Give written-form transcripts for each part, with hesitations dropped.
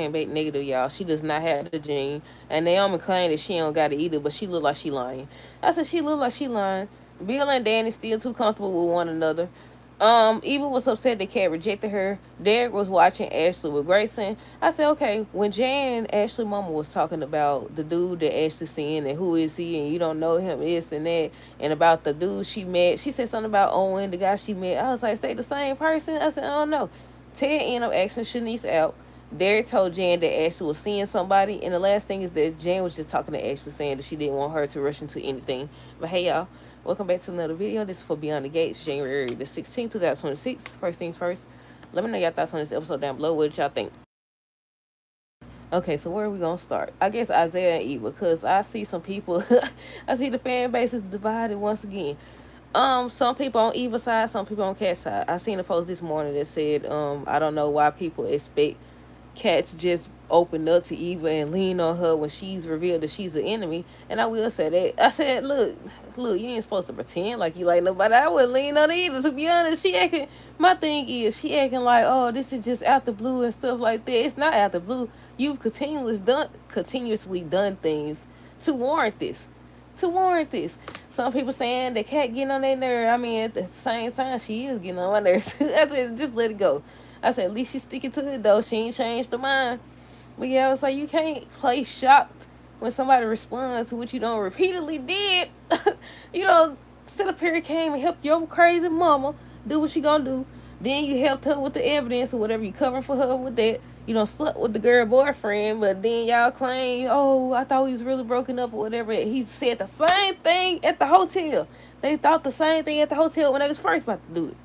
back negative, y'all. She does not have the gene. And Naomi claimed that she don't got it either, but she look like she lying. I said she look like she lying. Bill and Danny still too comfortable with one another. Eva was upset that Kat rejected her. Derek was watching Ashley with Grayson. I said, okay, when Jan, Ashley mama was talking about the dude that Ashley seen and who is he and you don't know him, this and that, and about the dude she met, she said something about Owen, the guy she met. I was like, stay the same person? I said, I don't know. Ted ended up asking Shanice out. Derek told Jan that Ashley was seeing somebody, and the last thing is that Jan was just talking to Ashley, saying that she didn't want her to rush into anything. But hey, y'all, welcome back to another video. This is for Beyond the Gates, January the 16th, 2026. First things first, let me know y'all thoughts on this episode down below. What y'all think? Okay, so where are we gonna start? I guess Isaiah and Eva, because I see some people, I see the fan base is divided once again. Some people on Eva's side, some people on Kat's side. I seen a post this morning that said, I don't know why people expect Kat to just open up to Eva and lean on her when she's revealed that she's an enemy. And I will say that. I said, look, you ain't supposed to pretend like you like nobody. I wouldn't lean on her either, to be honest. She acting, my thing is, she acting like, oh, this is just out the blue and stuff like that. It's not out the blue. You've continuously done things to warrant this. Some people saying that Kat getting on their nerve. I mean, at the same time, she is getting on my nerves. I said, just let it go. I said, at least she's sticking to it, though. She ain't changed her mind. But yeah, I was like, you can't play shocked when somebody responds to what you done repeatedly did. You know, sit up here, came and helped your crazy mama do what she gonna do. Then you helped her with the evidence or whatever. You covered for her with that. You don't slept with the girl boyfriend, but then y'all claim, oh, I thought he was really broken up or whatever. He said the same thing at the hotel. They thought the same thing at the hotel when they was first about to do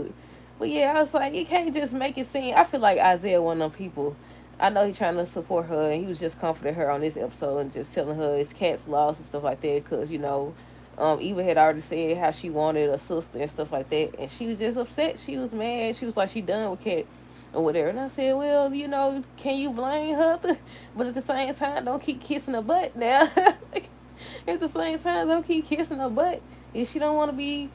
it. But yeah, I was like, you can't just make it seem. I feel like Isaiah one of them people. I know he's trying to support her, and he was just comforting her on this episode and just telling her it's Kat's loss and stuff like that. Because, you know, Eva had already said how she wanted a sister and stuff like that. And she was just upset. She was mad. She was like, she done with Kat or whatever. And I said, well, you know, can you blame her? But at the same time, don't keep kissing her butt now. At the same time, don't keep kissing her butt. If she don't want to be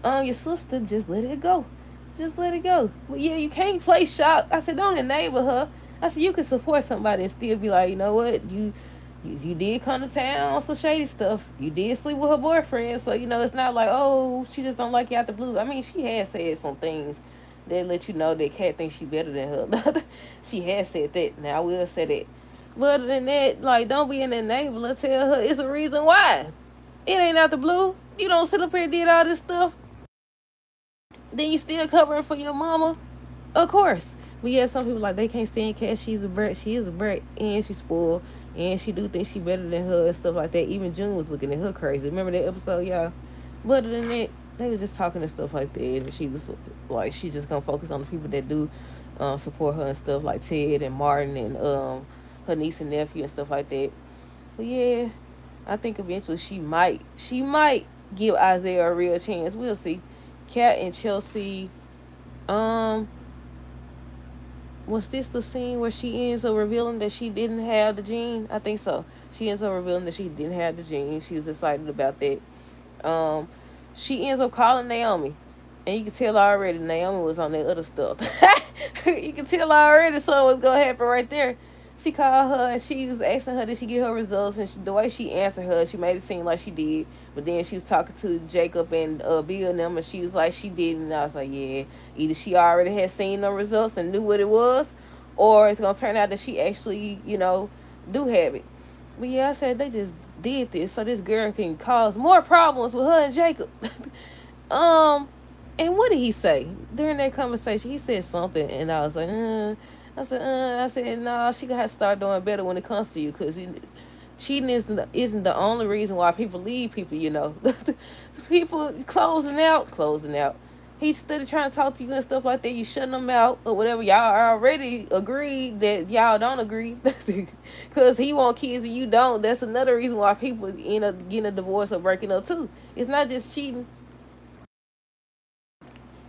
your sister, just let it go. But yeah, you can't play shock. I said, don't enable her. I said, you can support somebody and still be like, you know what, you did come to town on some shady stuff. You did sleep with her boyfriend, so you know it's not like, oh, she just don't like you out the blue. I mean, she has said some things that let you know that Kat thinks she better than her. She has said that. Now I will say that. But other than that, like, don't be an enabler. Tell her it's a reason why. It ain't out the blue. You don't sit up here and did all this stuff. Then you still covering for your mama? Of course. But yeah, some people like they can't stand Kat. She's a brat. She is a brat. And she's spoiled. And she do think she better than her and stuff like that. Even June was looking at her crazy. Remember that episode, y'all? But other than that, they were just talking and stuff like that. And she was like, she's just gonna focus on the people that do support her and stuff, like Ted and Martin and her niece and nephew and stuff like that. But yeah, I think eventually she might give Isaiah a real chance. We'll see. Kat and Chelsea, was this the scene where she ends up revealing that she didn't have the gene? I think so. She ends up revealing that she didn't have the gene. She was excited about that. She ends up calling Naomi. And you can tell already Naomi was on that other stuff. You can tell already something was going to happen right there. She called her and she was asking her did she get her results, and the way she answered her, she made it seem like she did. But then she was talking to Jacob and Bill and them, and she was like she didn't. And I was like, yeah, either she already had seen the results and knew what it was, or it's gonna turn out that she actually, you know, do have it. But yeah, I said they just did this so this girl can cause more problems with her and Jacob. And what did he say during that conversation? He said something, and I was like, I said, no, she gonna have to start doing better when it comes to you, because cheating isn't the only reason why people leave people, you know. People closing out. He started trying to talk to you and stuff like that. You shutting them out or whatever. Y'all already agreed that y'all don't agree, because he want kids and you don't. That's another reason why people end up getting a divorce or breaking up too. It's not just cheating.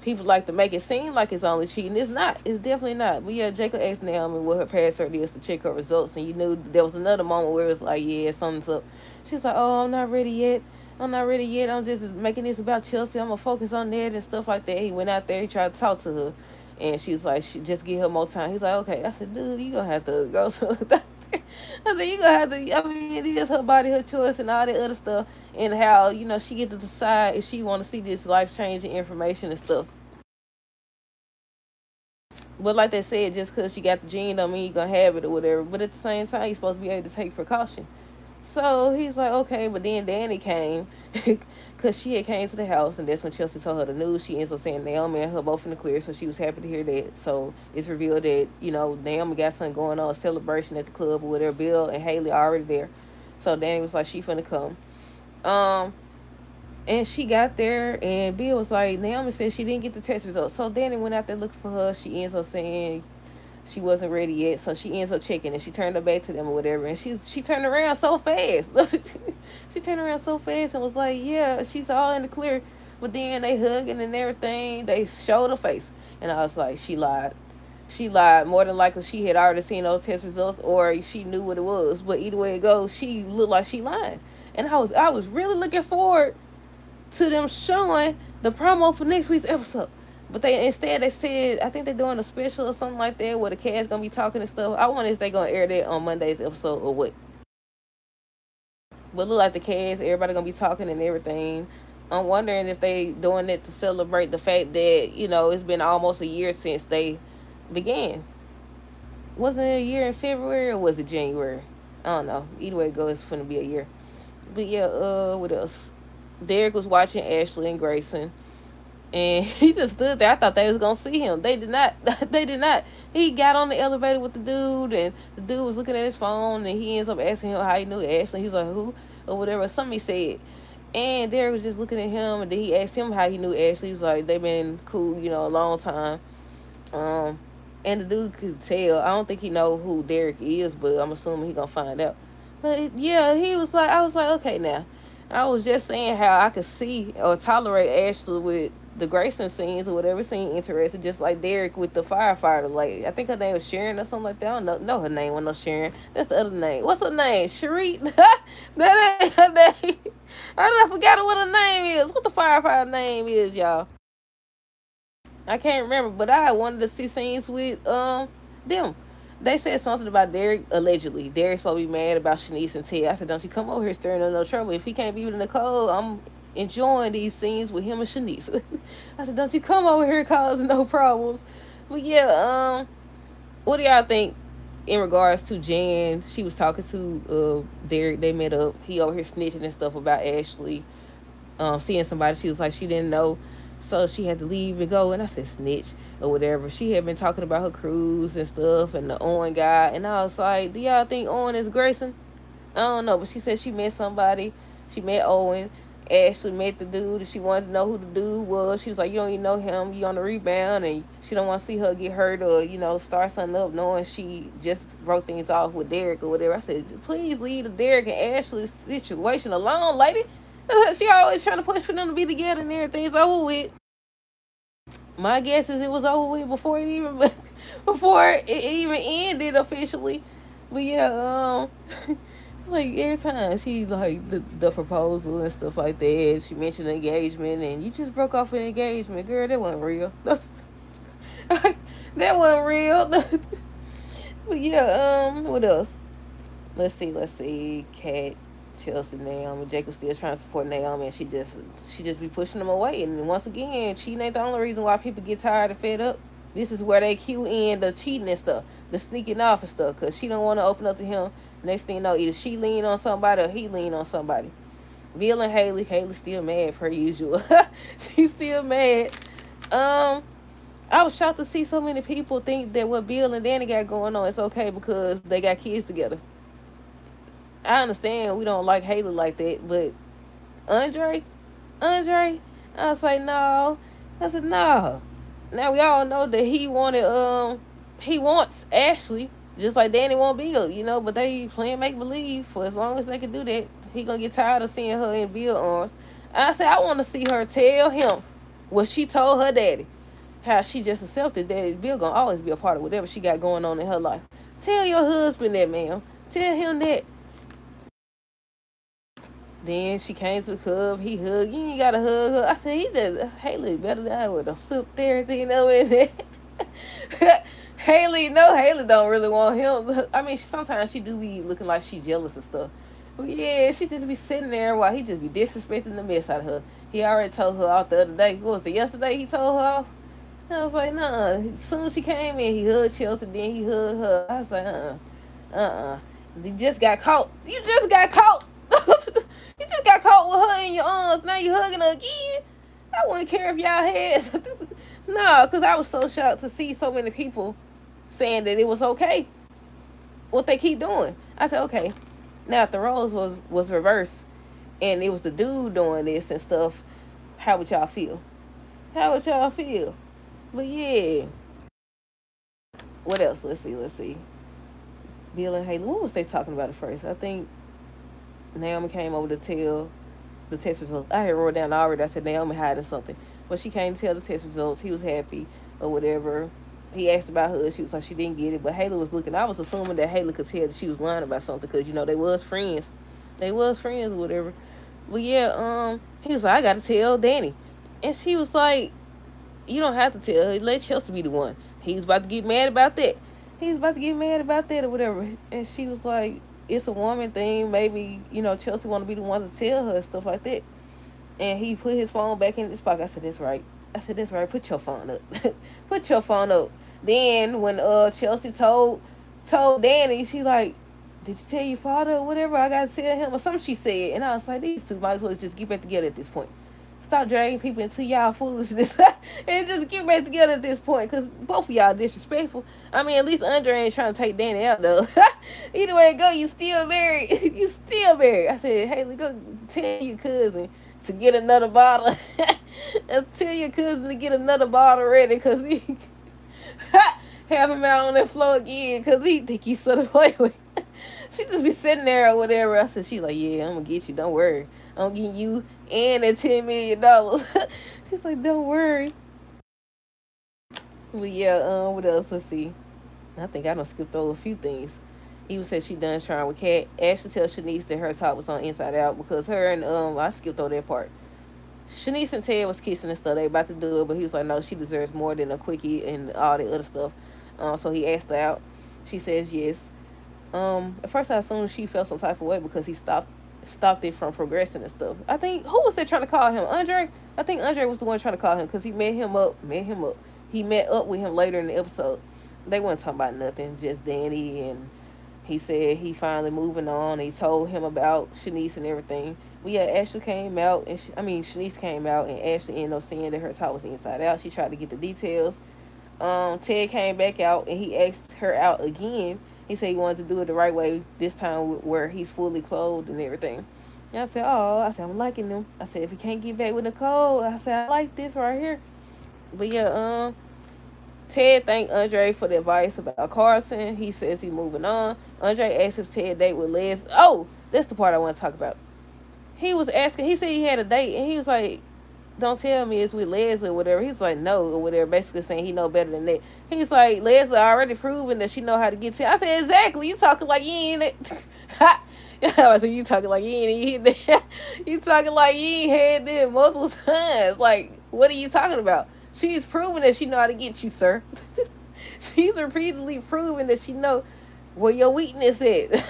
People like to make it seem like it's only cheating. It's not. It's definitely not. But yeah, Jacob asked Naomi what her password is to check her results, and you knew there was another moment where it was like, yeah, something's up. She's like, oh, I'm not ready yet. I'm just making this about Chelsea. I'm gonna focus on that and stuff like that. He went out there. He tried to talk to her. And she was like, she just give her more time. He's like, okay. I said, dude, you gonna have to go to the doctor. I said, you gonna have to. I mean, it is her body, her choice, and all that other stuff, and how she get to decide if she want to see this life changing information and stuff. But like they said, just because she got the gene don't mean you gonna have it or whatever. But at the same time, you're supposed to be able to take precaution. So he's like, okay, but then Danny came because she had came to the house, and that's when Chelsea told her the news. She ends up saying Naomi and her both in the clear, so she was happy to hear that. So it's revealed that Naomi got something going on, a celebration at the club or whatever. Bill and Haley are already there, so Danny was like, she finna come. Um, and she got there, and Bill was like, Naomi said she didn't get the test results, so Danny went out there looking for her. She ends up saying she wasn't ready yet, so she ends up checking, and she turned her back to them or whatever, and she turned around so fast. She turned around so fast and was like, yeah, she's all in the clear. But then they hugging and everything, they showed her face, and I was like, she lied. She lied. More than likely she had already seen those test results, or she knew what it was. But either way it goes, she looked like she lied. And I was really looking forward to them showing the promo for next week's episode. But they said, I think they're doing a special or something like that where the cast gonna be talking and stuff. I wonder if they gonna air that on Monday's episode or what. But look like the cast, everybody gonna be talking and everything. I'm wondering if they doing it to celebrate the fact that it's been almost a year since they began. Wasn't it a year in February or was it January? I don't know. Either way it goes, it's gonna be a year. But yeah, what else? Derek was watching Ashley and Grayson, and he just stood there. I thought they was gonna see him. They did not. They did not. He got on the elevator with the dude, and the dude was looking at his phone, and he ends up asking him how he knew Ashley. He's like, who or whatever. Something he said, and Derek was just looking at him, and then he asked him how he knew Ashley. He was like, they've been cool, a long time. Um, and the dude could tell. I don't think he know who Derek is, but I'm assuming he gonna find out. But yeah, he was like, I was like, okay, now. I was just saying how I could see or tolerate Ashley with the Grayson scenes or whatever scene interesting, just like Derek with the firefighter. Like, I think her name was Sharon or something like that. I don't know her name was no Sharon. That's the other name. What's her name? Cherie? That ain't her name. I forgot what her name is. What the firefighter name is, y'all? I can't remember, but I wanted to see scenes with them. They said something about Derek, allegedly. Derek's supposed to be mad about Shanice and Ted. I said, don't you come over here stirring up no trouble. If he can't be with Nicole, I'm enjoying these scenes with him and Shanice. I said, don't you come over here causing no problems. But yeah, what do y'all think in regards to Jan? She was talking to Derek. They met up. He over here snitching and stuff about Ashley. Seeing somebody she was like she didn't know, so she had to leave and go. And I said snitch or whatever. She had been talking about her cruise and stuff and the Owen guy, and I was like, do y'all think Owen is Grayson? I don't know, but she said she met somebody. She met Owen. Ashley met the dude, and she wanted to know who the dude was. She was like, you don't even know him, you on the rebound, and she don't want to see her get hurt or start something up knowing she just broke things off with Derek or whatever. I said, please leave the Derek and Ashley situation alone, lady. She always trying to push for them to be together and everything's over with. My guess is it was over with before it even ended officially. But yeah, like every time she like the proposal and stuff like that, she mentioned engagement, and you just broke off an engagement, girl. That wasn't real. That wasn't real. But yeah, what else? Let's see. Kat, Chelsea, Naomi. Jacob still trying to support Naomi, and she just be pushing them away. And once again, cheating ain't the only reason why people get tired and fed up. This is where they cue in the cheating and stuff, the sneaking off and stuff, because she don't want to open up to him. Next thing you know, either she lean on somebody or he lean on somebody. Bill and Haley still mad per usual. She's still mad. I was shocked to see so many people think that what Bill and Danny got going on is okay because they got kids together. I understand we don't like Haley like that, but Andre, I was like, no. I said, no. Now we all know that he wants Ashley, just like Danny want Bill, but they playing make believe for as long as they can do that. He gonna get tired of seeing her in Bill's arms. I said, I want to see her tell him what she told her daddy, how she just accepted that Bill gonna always be a part of whatever she got going on in her life. Tell your husband that, ma'am. Tell him that. Then she came to the club. He hugged. You ain't gotta hug her. I said, Haley better die with a flip everything over in there. Haley, no, Haley don't really want him. I mean, sometimes she do be looking like she jealous and stuff. But yeah, she just be sitting there while he just be disrespecting the mess out of her. He already told her off the other day. What was it, yesterday he told her off? I was like, nah. As soon as she came in, he hugged Chelsea, then he hugged her. I was like, You just got caught. You just got caught. You just got caught with her in your arms. Now you hugging her again. I wouldn't care if y'all had. No, because I was so shocked to see so many people saying that it was okay what they keep doing. I said, okay. Now, if the roles was reversed and it was the dude doing this and stuff, how would y'all feel? How would y'all feel? But yeah. What else? Let's see. Bill and Haley. What was they talking about at first? I think Naomi came over to tell the test results. I had wrote down already. I said Naomi hiding something, but she came to tell the test results. He was happy or whatever. He asked about her. She was like she didn't get it, but Haley was looking. I was assuming that Haley could tell that she was lying about something because they was friends. They was friends or whatever. But yeah, he was like, I gotta tell Danny, and she was like, you don't have to tell her. Let Chelsea be the one. He was about to get mad about that. He was about to get mad about that or whatever. And she was like, it's a woman thing. Maybe, Chelsea want to be the one to tell her stuff like that. And he put his phone back in his pocket. I said, that's right. Put your phone up. Put your phone up. Then when Chelsea told Danny, she like, did you tell your father or whatever? I got to tell him or something she said. And I was like, these two might as well just get back together at this point. Stop dragging people into y'all foolishness and just get back together at this point because both of y'all disrespectful. I mean, at least Andre ain't trying to take Danny out, though. Either way it go, you still married. You still married. I said, Haley, go tell your cousin to get another bottle. Tell your cousin to get another bottle ready because he have him out on that floor again because he think he's sort of play with. She just be sitting there or whatever. I said, she like, yeah, I'm going to get you. Don't worry. I'm getting you and that $10 million. She's like, don't worry. But yeah, what else? Let's see. I think I done skipped over a few things. Eva said she done trying with Kat. Ashley tells Shanice that her talk was on Inside Out because her and I skipped over that part. Shanice and Ted was kissing and stuff. They about to do it, but he was like, no, she deserves more than a quickie and all the other stuff. So he asked her out. She says yes. At first I assumed she felt some type of way because he stopped it from progressing and stuff. I think, who was that trying to call him? Andre? I think Andre was the one trying to call him because he met him up. He met up with him later in the episode. They weren't talking about nothing, just Danny, and he said he finally moving on. He told him about Shanice and everything. But yeah, Ashley came out, and Shanice came out, and Ashley ended up saying that her talk was Inside Out. She tried to get the details. Ted came back out, and he asked her out again. He said he wanted to do it the right way this time where he's fully clothed and everything. And I said, I'm liking them. I said, if he can't get back with Nicole, I said, I like this right here. But yeah, Ted thanked Andre for the advice about Carson. He says he's moving on. Andre asked if Ted date with Les. Oh, that's the part I want to talk about. He was asking, he said he had a date, and he was like, don't tell me it's with Leslie or whatever. He's like, no, or whatever, basically saying he know better than that. He's like, Leslie already proven that she know how to get to. I said, exactly. You talking like you ain't it. I said, you talking like you ain't it. You talking like you ain't had that multiple times. Like, what are you talking about? She's proven that she know how to get you, sir. She's repeatedly proven that she know where your weakness is.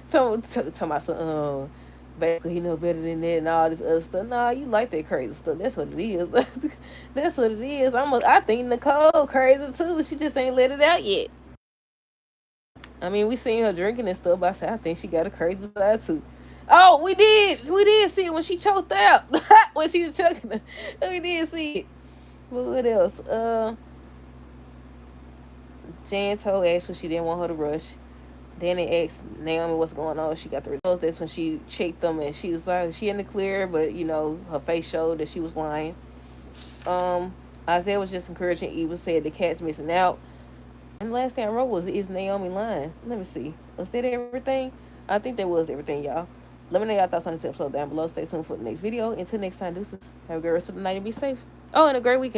So, talking about some, basically he know better than that and all this other stuff. Nah, you like that crazy stuff. That's what it is. That's what it is. I think Nicole crazy too. She just ain't let it out yet. I mean, we seen her drinking and stuff, but I said I think she got a crazy side too. Oh, we did see it when she choked out. When she was choking her. We did see it. But what else? Jan told Ashley she didn't want her to rush. Danny asked Naomi what's going on. She got the results. That's when she checked them, and she was like, she in the clear, but her face showed that she was lying. Isaiah was just encouraging Eva, said the cat's missing out. And the last thing I wrote was, is Naomi lying? Let me see. Was that everything? I think that was everything, y'all. Let me know y'all thoughts on this episode down below. Stay tuned for the next video. Until next time, deuces. Have a great rest of the night and be safe. Oh, and a great weekend.